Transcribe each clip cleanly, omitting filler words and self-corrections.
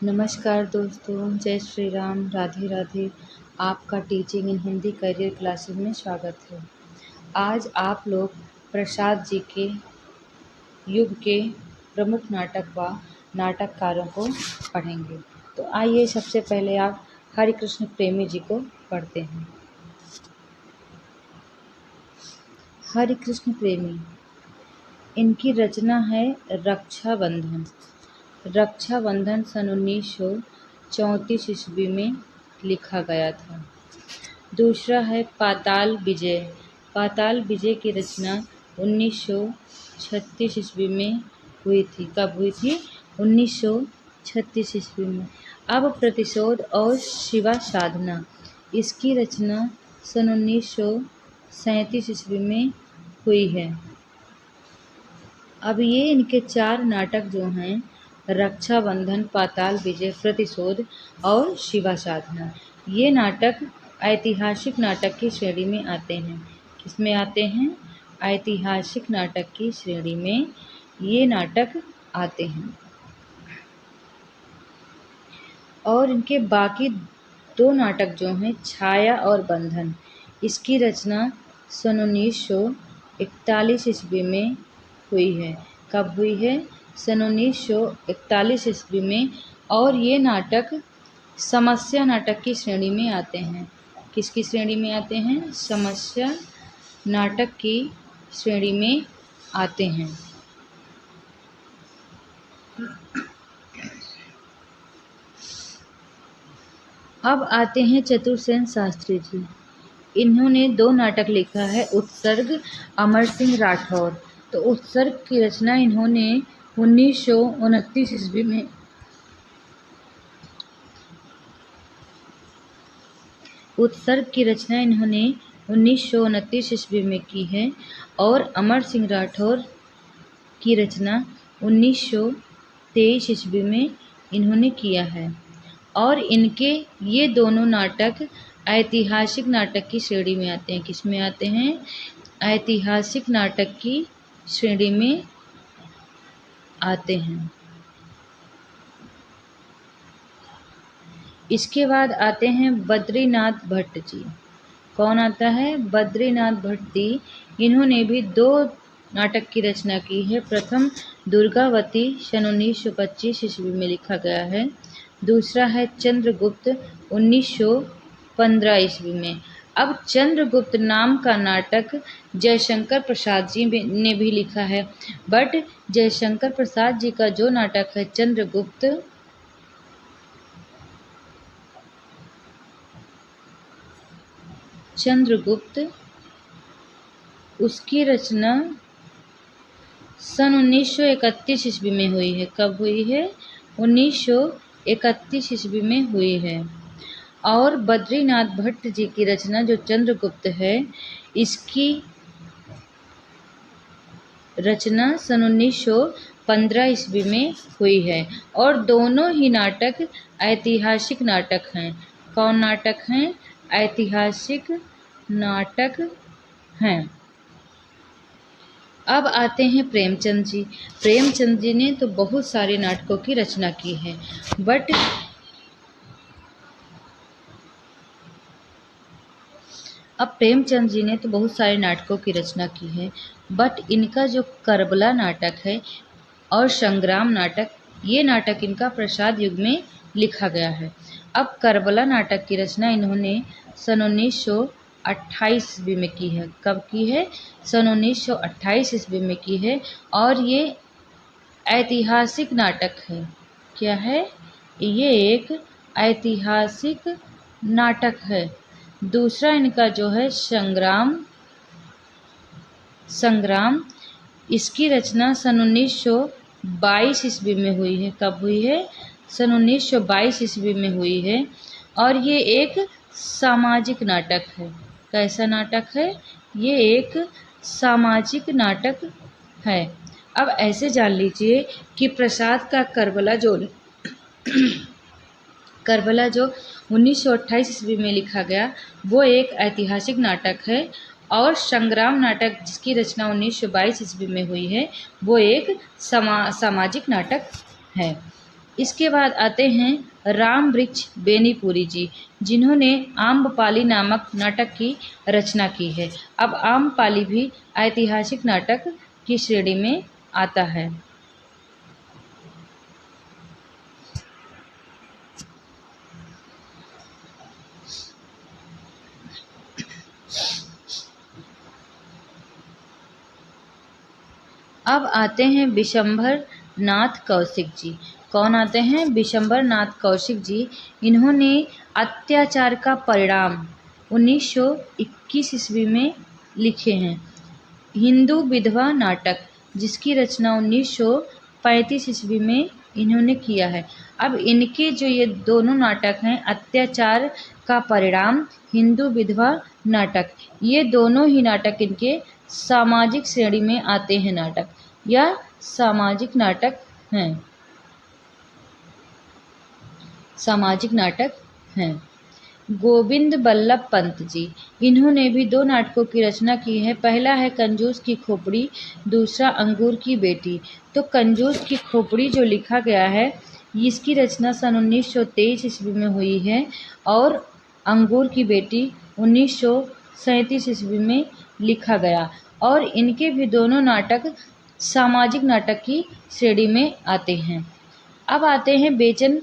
नमस्कार दोस्तों, जय श्री राम, राधे राधे। आपका teaching in Hindi career classes में स्वागत है। आज आप लोग प्रसाद जी के युग के प्रमुख नाटक व नाटककारों को पढ़ेंगे। तो आइए सबसे पहले आप हरिकृष्ण प्रेमी जी को पढ़ते हैं। हरिकृष्ण प्रेमी, इनकी रचना है रक्षाबंधन। रक्षाबंधन सन 1934 ईस्वी में लिखा गया था। दूसरा है पाताल विजय। पाताल विजय की रचना 1936 ईस्वी में हुई थी। कब हुई थी? 1936 ईस्वी में। अब प्रतिशोध और शिवा साधना, इसकी रचना सन 1937 ईस्वी में हुई है। अब ये इनके 4 नाटक जो हैं, रक्षाबंधन, पाताल विजय, प्रतिशोध और शिवा साधना, ये नाटक ऐतिहासिक नाटक की श्रेणी में आते हैं। किसमें आते हैं? ऐतिहासिक नाटक की श्रेणी में ये नाटक आते हैं। और इनके बाकी 2 नाटक जो हैं, छाया और बंधन, इसकी रचना सन 1941 ईस्वी में हुई है। कब हुई है? सन 1941 ईस्वी में। और ये नाटक समस्या नाटक की श्रेणी में आते हैं। किसकी श्रेणी में आते हैं? समस्या नाटक की श्रेणी में आते हैं। अब आते हैं चतुरसेन शास्त्री जी। इन्होंने 2 नाटक लिखा है, उत्सर्ग, अमर सिंह राठौर। तो उत्सर्ग की रचना इन्होंने 1929 ईस्वी में उत्सर्ग की रचना इन्होंने 1929 ईस्वी में की है। और अमर सिंह राठौर की रचना 1923 ईस्वी में इन्होंने किया है। और इनके ये दोनों नाटक ऐतिहासिक नाटक की श्रेणी में आते हैं। किस में आते हैं? ऐतिहासिक नाटक की श्रेणी में आते हैं। इसके बाद आते हैं बद्रीनाथ भट्ट जी। कौन आता है? बद्रीनाथ भट्ट जी। इन्होंने भी 2 नाटक की रचना की है। प्रथम दुर्गावती सन 1925 ईस्वी में लिखा गया है। दूसरा है चंद्रगुप्त 1915 ईस्वी में। अब चंद्रगुप्त नाम का नाटक जयशंकर प्रसाद जी ने भी लिखा है। बट जयशंकर प्रसाद जी का जो नाटक है चंद्रगुप्त, उसकी रचना सन 1931 ईस्वी में हुई है। कब हुई है? 1931 ईस्वी में हुई है। और बद्रीनाथ भट्ट जी की रचना जो चंद्रगुप्त है, इसकी रचना सन 1915 ईस्वी में हुई है। और दोनों ही नाटक ऐतिहासिक नाटक हैं। कौन नाटक हैं? ऐतिहासिक नाटक हैं। अब आते हैं प्रेमचंद जी। प्रेमचंद जी ने तो बहुत सारे नाटकों की रचना की है। प्रेमचंद जी ने तो बहुत सारे नाटकों की रचना की है, बट इनका जो करबला नाटक है और संग्राम नाटक, ये नाटक इनका प्रसाद युग में लिखा गया है। अब करबला नाटक की रचना इन्होंने सन 1928 ईस्वी में की है। कब की है? सन 1928 ईस्वी में की है। और ये ऐतिहासिक नाटक है। क्या है? ये एक ऐतिहासिक नाटक है। दूसरा इनका जो है संग्राम, इसकी रचना सन 1922 ईस्वी में हुई है। कब हुई है? सन 1922 ईस्वी में हुई है। और ये एक सामाजिक नाटक है। कैसा नाटक है? ये एक सामाजिक नाटक है। अब ऐसे जान लीजिए कि प्रसाद का करबला जो 1928 ईस्वी में लिखा गया, वो एक ऐतिहासिक नाटक है। और संग्राम नाटक जिसकी रचना 1922 ईस्वी में हुई है, वो एक सामाजिक नाटक है। इसके बाद आते हैं राम वृक्ष बेनीपुरी जी, जिन्होंने आम्रपाली नामक नाटक की रचना की है। अब आम्रपाली भी ऐतिहासिक नाटक की श्रेणी में आता है। अब आते हैं विशंभर नाथ कौशिक जी। कौन आते हैं? विशंभर नाथ कौशिक जी। इन्होंने अत्याचार का परिणाम 1921 ईस्वी में लिखे हैं। हिंदू विधवा नाटक, जिसकी रचना 1935 ईस्वी में इन्होंने किया है। अब इनके जो ये दोनों नाटक हैं, अत्याचार का परिणाम, हिंदू विधवा नाटक, ये दोनों ही नाटक इनके सामाजिक श्रेणी में आते हैं नाटक, या सामाजिक नाटक हैं। सामाजिक नाटक हैं। गोविंद बल्लभ पंत जी, इन्होंने भी 2 नाटकों की रचना की है। पहला है कंजूस की खोपड़ी, दूसरा अंगूर की बेटी। तो कंजूस की खोपड़ी जो लिखा गया है, इसकी रचना सन 1923 ईस्वी में हुई है, और अंगूर की बेटी 1937 ईस्वी में लिखा गया। और इनके भी दोनों नाटक सामाजिक नाटक की श्रेणी में आते हैं। अब आते हैं बेचन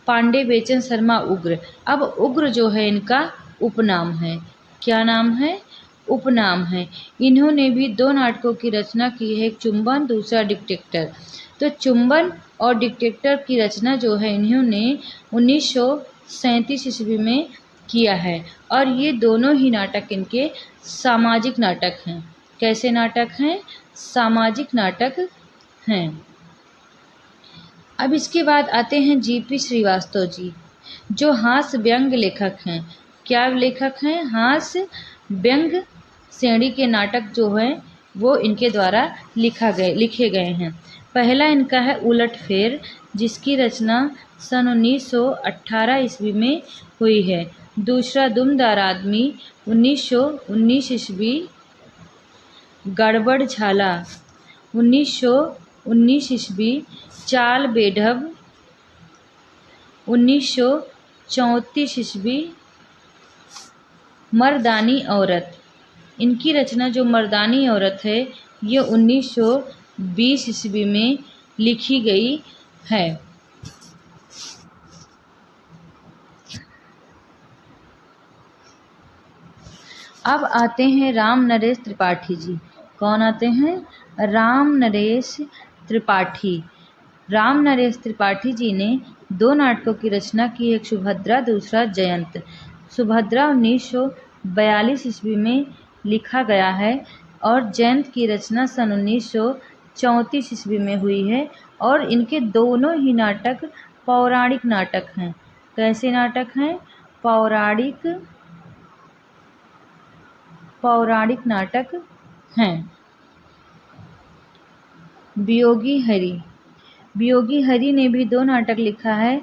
पांडे बेचन शर्मा उग्र। अब उग्र जो है इनका उपनाम है। क्या नाम है? उपनाम है। इन्होंने भी 2 नाटकों की रचना की है, एक चुंबन, दूसरा डिक्टेटर। तो चुंबन और डिक्टेटर की रचना जो है इन्होंने 1937 ईस्वी में किया है, और ये दोनों ही नाटक इनके सामाजिक नाटक हैं। कैसे नाटक हैं? सामाजिक नाटक हैं। अब इसके बाद आते हैं जीपी श्रीवास्तव जी, जो हास्य व्यंग लेखक हैं। क्या लेखक हैं? हास्य व्यंग श्रेणी के नाटक जो हैं वो इनके द्वारा लिखे गए हैं। पहला इनका है उलटफेर, जिसकी रचना सन 1918 ईस्वी में हुई है। दूसरा दुमदार आदमी 1919 ईस्वी। गड़बड़ झाला 1919 ईस्वी। चाल बेढब 1934 ईस्वी। मर्दानी औरत, इनकी रचना जो मर्दानी औरत है ये 1920 ईस्वी में लिखी गई है। अब आते हैं राम नरेश त्रिपाठी जी। कौन आते हैं? राम नरेश त्रिपाठी। राम नरेश त्रिपाठी जी ने 2 नाटकों की रचना की, एक सुभद्रा, दूसरा जयंत। सुभद्रा 1942 ईस्वी में लिखा गया है, और जयंत की रचना सन 1934 ईस्वी में हुई है, और इनके दोनों ही नाटक पौराणिक नाटक हैं। कैसे नाटक हैं? पौराणिक नाटक हैं। वियोगी हरि। वियोगी हरि ने भी 2 नाटक लिखा है।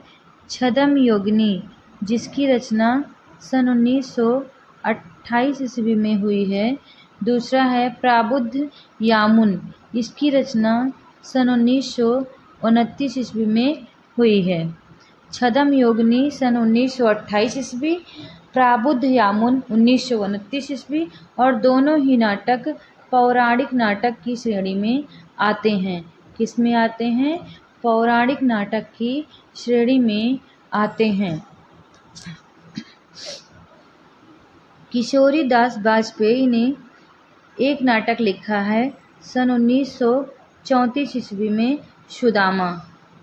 छद्म योगिनी, जिसकी रचना सन 1928 ईस्वी में हुई है। दूसरा है प्राबुद्ध यामुन, इसकी रचना सन 1929 ईस्वी में हुई है। छद्म योगिनी सन 1928 ईस्वी, प्राबुद्ध यामुन 1929 ईस्वी, और दोनों ही नाटक पौराणिक नाटक की श्रेणी में आते हैं। किस में आते हैं? पौराणिक नाटक की श्रेणी में आते हैं। किशोरी दास वाजपेयी ने एक नाटक लिखा है सन 1934 ईस्वी में, सुदामा।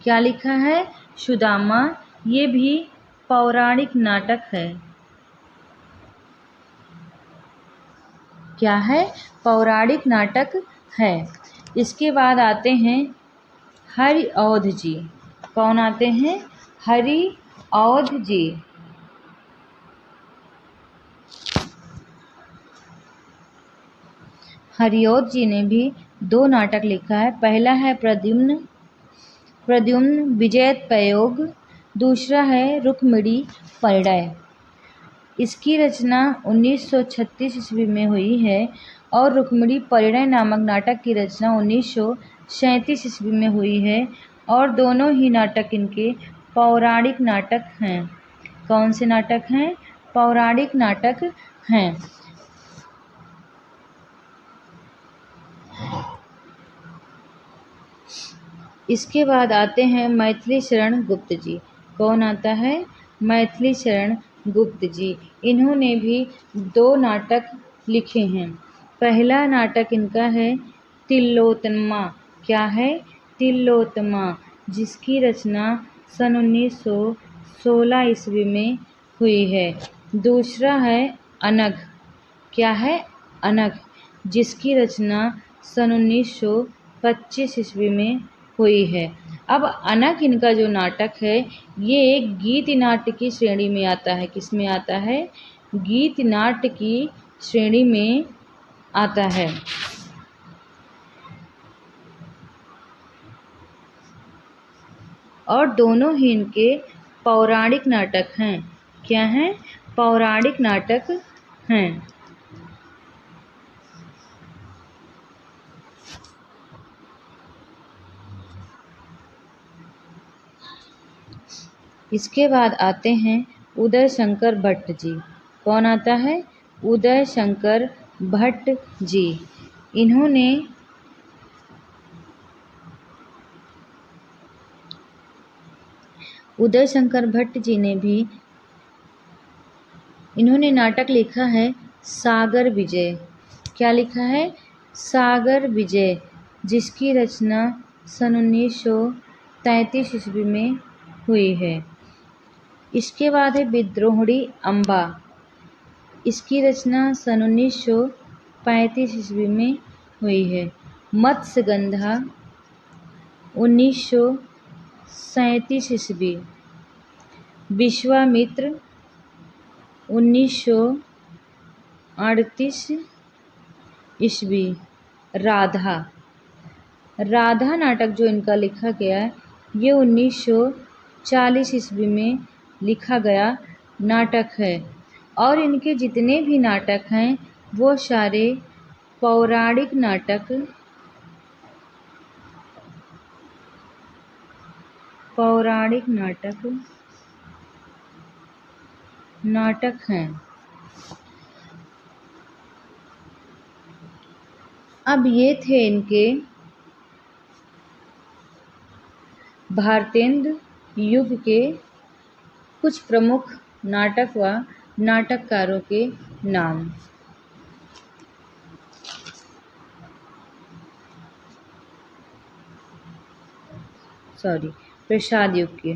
क्या लिखा है? सुदामा। ये भी पौराणिक नाटक है। क्या है? पौराणिक नाटक है। इसके बाद आते हैं हरिऔध जी। कौन आते हैं? हरिऔध जी। हरिऔध जी ने भी 2 नाटक लिखा है। पहला है प्रद्युम्न विजयोत्पयोग, दूसरा है रुक्मिणी परिणय। इसकी रचना 1936 ईस्वी में हुई है, और रुक्मिणी परिणय नामक नाटक की रचना 1937 ईस्वी में हुई है, और दोनों ही नाटक इनके पौराणिक नाटक हैं। कौन से नाटक हैं? पौराणिक नाटक हैं। इसके बाद आते हैं मैथिली शरण गुप्त जी। कौन आता है? मैथिली शरण गुप्त जी। इन्होंने भी 2 नाटक लिखे हैं। पहला नाटक इनका है तिलोत्तमा। क्या है? तिलोत्तमा, जिसकी रचना सन 1916 ईस्वी में हुई है। दूसरा है अनघ। क्या है? अनघ, जिसकी रचना सन 1925 ईस्वी में हुई है। अब अनघ इनका जो नाटक है ये एक गीत नाट्य की श्रेणी में आता है। किस में आता है? गीत नाट्य की श्रेणी में आता है। और दोनों ही इनके पौराणिक नाटक हैं। क्या हैं? पौराणिक नाटक हैं। इसके बाद आते हैं उदय शंकर भट्ट जी। कौन आता है? उदय शंकर भट्ट जी। इन्होंने उदय शंकर भट्ट जी ने भी इन्होंने नाटक लिखा है सागर विजय। क्या लिखा है? सागर विजय, जिसकी रचना सन 1933 ईस्वी में हुई है। इसके बाद है विद्रोहिणी अम्बा। इसकी रचना सन 1935 ईस्वी में हुई है। मत्स्यगंधा 1937 ईस्वी। विश्वामित्र 1938 ईस्वी। राधा नाटक जो इनका लिखा गया है ये 1940 ईस्वी में लिखा गया नाटक है। और इनके जितने भी नाटक हैं वो सारे पौराणिक नाटक हैं। अब ये थे इनके भारतेंद्र युग के कुछ प्रमुख नाटक व नाटककारों के नाम। प्रसाद युग के।